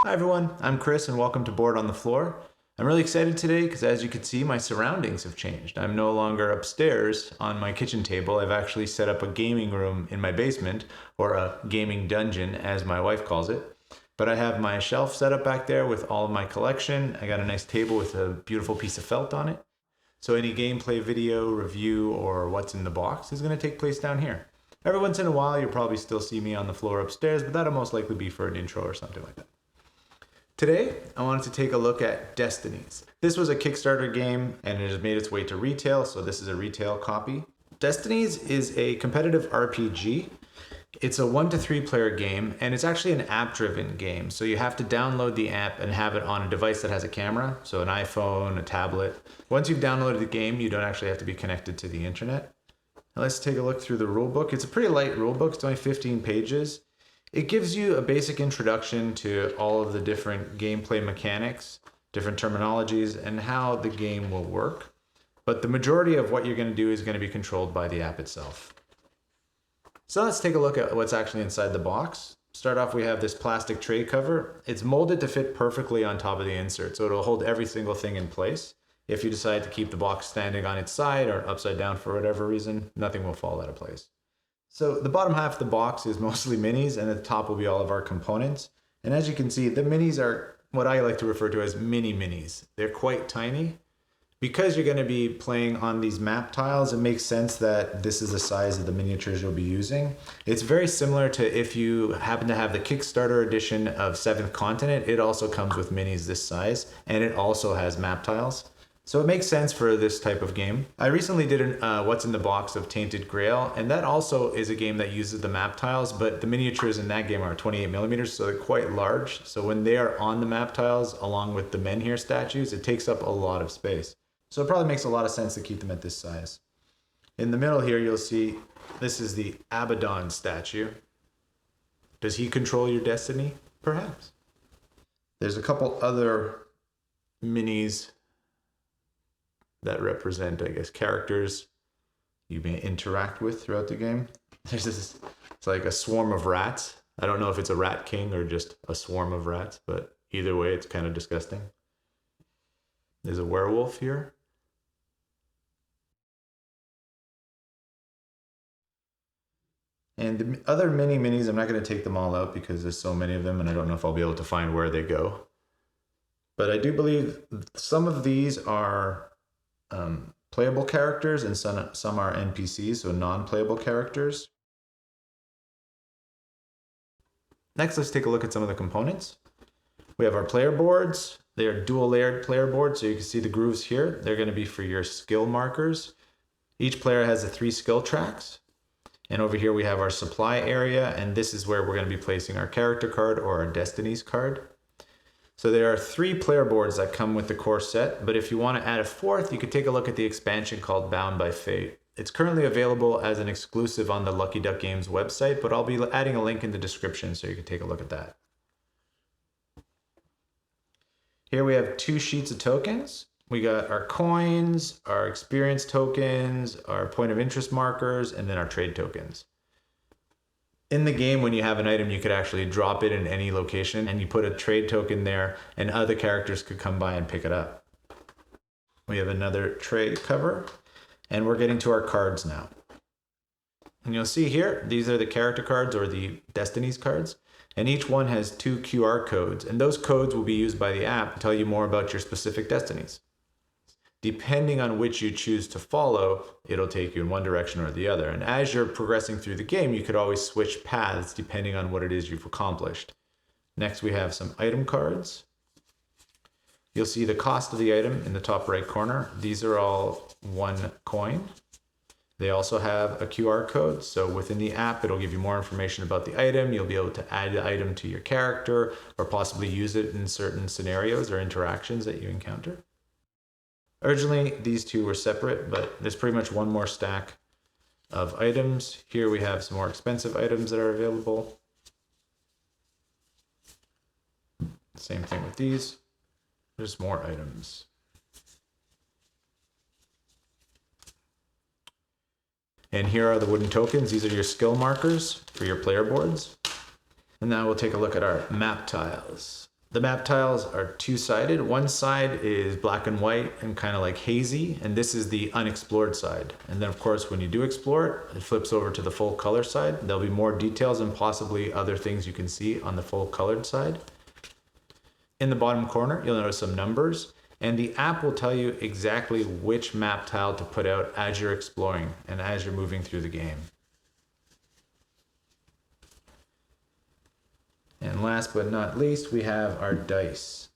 Hi everyone, I'm Chris and welcome to Board on the Floor. I'm really excited today because as you can see, my surroundings have changed. I'm no longer upstairs on my kitchen table. I've actually set up a gaming room in my basement, or a gaming dungeon as my wife calls it. But I have my shelf set up back there with all of my collection. I got a nice table with a beautiful piece of felt on it. So any gameplay video, review, or what's in the box is going to take place down here. Every once in a while, you'll probably still see me on the floor upstairs, but that'll most likely be for an intro or something like that. Today, I wanted to take a look at Destinies. This was a Kickstarter game and it has made its way to retail, so this is a retail copy. Destinies is a competitive RPG. It's a 1 to 3 player game and it's actually an app-driven game. So you have to download the app and have it on a device that has a camera, so an iPhone, a tablet. Once you've downloaded the game, you don't actually have to be connected to the internet. Now let's take a look through the rulebook. It's a pretty light rulebook, it's only 15 pages. It gives you a basic introduction to all of the different gameplay mechanics, different terminologies, and how the game will work. But the majority of what you're going to do is going to be controlled by the app itself. So let's take a look at what's actually inside the box. Start off, we have this plastic tray cover. It's molded to fit perfectly on top of the insert, so it'll hold every single thing in place. If you decide to keep the box standing on its side or upside down for whatever reason, nothing will fall out of place. So the bottom half of the box is mostly minis and at the top will be all of our components. And as you can see, the minis are what I like to refer to as mini minis. They're quite tiny. Because you're going to be playing on these map tiles, it makes sense that this is the size of the miniatures you'll be using. It's very similar to if you happen to have the Kickstarter edition of 7th Continent. It also comes with minis this size and it also has map tiles. So it makes sense for this type of game. I recently did an What's in the Box of Tainted Grail, and that also is a game that uses the map tiles, but the miniatures in that game are 28 millimeters, so they're quite large. So when they are on the map tiles, along with the menhir statues, it takes up a lot of space. So it probably makes a lot of sense to keep them at this size. In the middle here, you'll see this is the Abaddon statue. Does he control your destiny? Perhaps. There's a couple other minis that represent, I guess, characters you may interact with throughout the game. There's this, it's like a swarm of rats. I don't know if it's a rat king or just a swarm of rats, but either way, it's kind of disgusting. There's a werewolf here. And the other minis, I'm not going to take them all out because there's so many of them and I don't know if I'll be able to find where they go. But I do believe some of these are playable characters and some are NPCs, so non-playable characters. Next, let's take a look at some of the components. We have our player boards. They are dual layered player boards, so you can see the grooves here. They're going to be for your skill markers. Each player has the 3 skill tracks. And over here we have our supply area, and this is where we're going to be placing our character card or our Destinies card. So there are 3 player boards that come with the core set, but if you want to add a 4th, you could take a look at the expansion called Bound by Fate. It's currently available as an exclusive on the Lucky Duck Games website, but I'll be adding a link in the description so you can take a look at that. Here we have 2 sheets of tokens. We got our coins, our experience tokens, our point of interest markers, and then our trade tokens. In the game, when you have an item, you could actually drop it in any location and you put a trade token there and other characters could come by and pick it up. We have another tray cover and we're getting to our cards now. And you'll see here, these are the character cards or the Destinies cards. And each one has 2 QR codes, and those codes will be used by the app to tell you more about your specific Destinies. Depending on which you choose to follow, it'll take you in one direction or the other. And as you're progressing through the game, you could always switch paths depending on what it is you've accomplished. Next, we have some item cards. You'll see the cost of the item in the top right corner. These are all 1 coin. They also have a QR code. So within the app, it'll give you more information about the item. You'll be able to add the item to your character or possibly use it in certain scenarios or interactions that you encounter. Originally, these 2 were separate, but there's pretty much 1 more stack of items. Here we have some more expensive items that are available. Same thing with these. There's more items. And here are the wooden tokens. These are your skill markers for your player boards. And now we'll take a look at our map tiles. The map tiles are two-sided. One side is black and white and kind of like hazy, and this is the unexplored side. And then of course, when you do explore it, it flips over to the full color side. There'll be more details and possibly other things you can see on the full colored side. In the bottom corner, you'll notice some numbers, and the app will tell you exactly which map tile to put out as you're exploring and as you're moving through the game. And last but not least, we have our dice.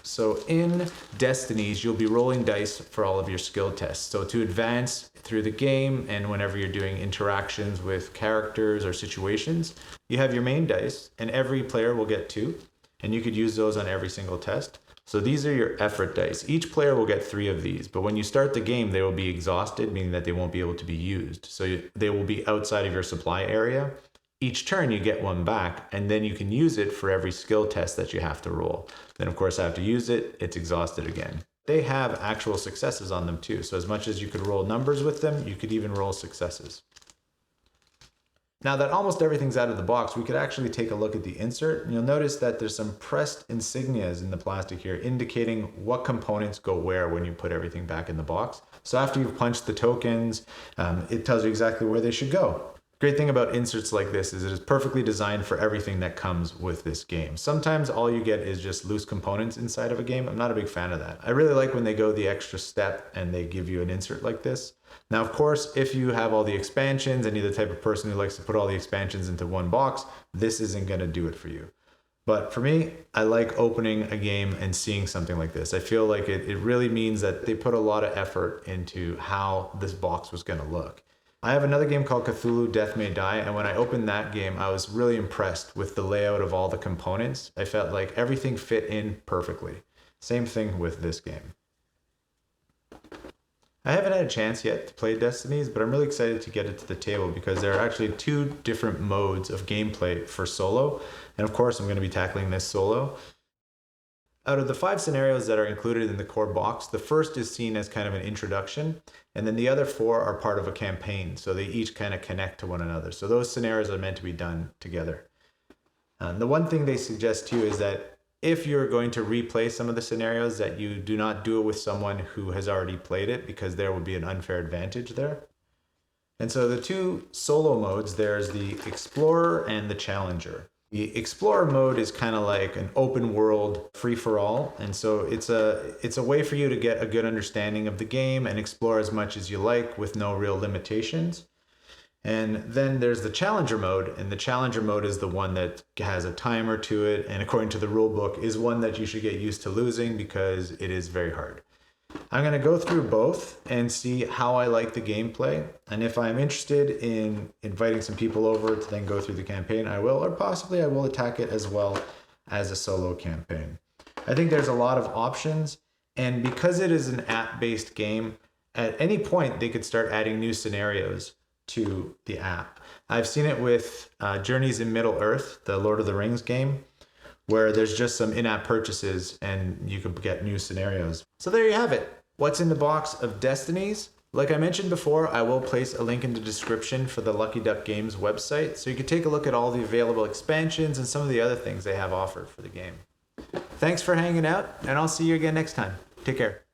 So in Destinies, you'll be rolling dice for all of your skill tests. So to advance through the game and whenever you're doing interactions with characters or situations, you have your main dice, and every player will get 2, and you could use those on every single test. So these are your effort dice. Each player will get 3 of these, but when you start the game, they will be exhausted, meaning that they won't be able to be used. So they will be outside of your supply area. Each turn you get 1 back, and then you can use it for every skill test that you have to roll. Then of course after you use it, it's exhausted again. They have actual successes on them too. So as much as you could roll numbers with them, you could even roll successes. Now that almost everything's out of the box, we could actually take a look at the insert. And you'll notice that there's some pressed insignias in the plastic here indicating what components go where when you put everything back in the box. So after you've punched the tokens, it tells you exactly where they should go. Great thing about inserts like this is it is perfectly designed for everything that comes with this game. Sometimes all you get is just loose components inside of a game. I'm not a big fan of that. I really like when they go the extra step and they give you an insert like this. Now, of course, if you have all the expansions and you're the type of person who likes to put all the expansions into one box, this isn't going to do it for you. But for me, I like opening a game and seeing something like this. I feel like it really means that they put a lot of effort into how this box was going to look. I have another game called Cthulhu Death May Die, and when I opened that game, I was really impressed with the layout of all the components. I felt like everything fit in perfectly. Same thing with this game. I haven't had a chance yet to play Destinies, but I'm really excited to get it to the table because there are actually 2 different modes of gameplay for solo, and of course I'm going to be tackling this solo. Out of the 5 scenarios that are included in the core box, the first is seen as kind of an introduction, and then the other 4 are part of a campaign, so they each kind of connect to one another. So those scenarios are meant to be done together. The one thing they suggest too is that if you're going to replay some of the scenarios, that you do not do it with someone who has already played it, because there would be an unfair advantage there. And so the 2 solo modes, there's the Explorer and the Challenger. The Explorer mode is kind of like an open world free-for-all, and so it's a way for you to get a good understanding of the game and explore as much as you like with no real limitations. And then there's the Challenger mode, and the Challenger mode is the one that has a timer to it, and according to the rule book is one that you should get used to losing because it is very hard. I'm going to go through both and see how I like the gameplay, and if I'm interested in inviting some people over to then go through the campaign, I will, or possibly I will attack it as well as a solo campaign. I think there's a lot of options, and because it is an app-based game, at any point they could start adding new scenarios to the app. I've seen it with Journeys in Middle-earth, the Lord of the Rings game, where there's just some in-app purchases and you can get new scenarios. So there you have it. What's in the box of Destinies? Like I mentioned before, I will place a link in the description for the Lucky Duck Games website, so you can take a look at all the available expansions and some of the other things they have offered for the game. Thanks for hanging out, and I'll see you again next time. Take care.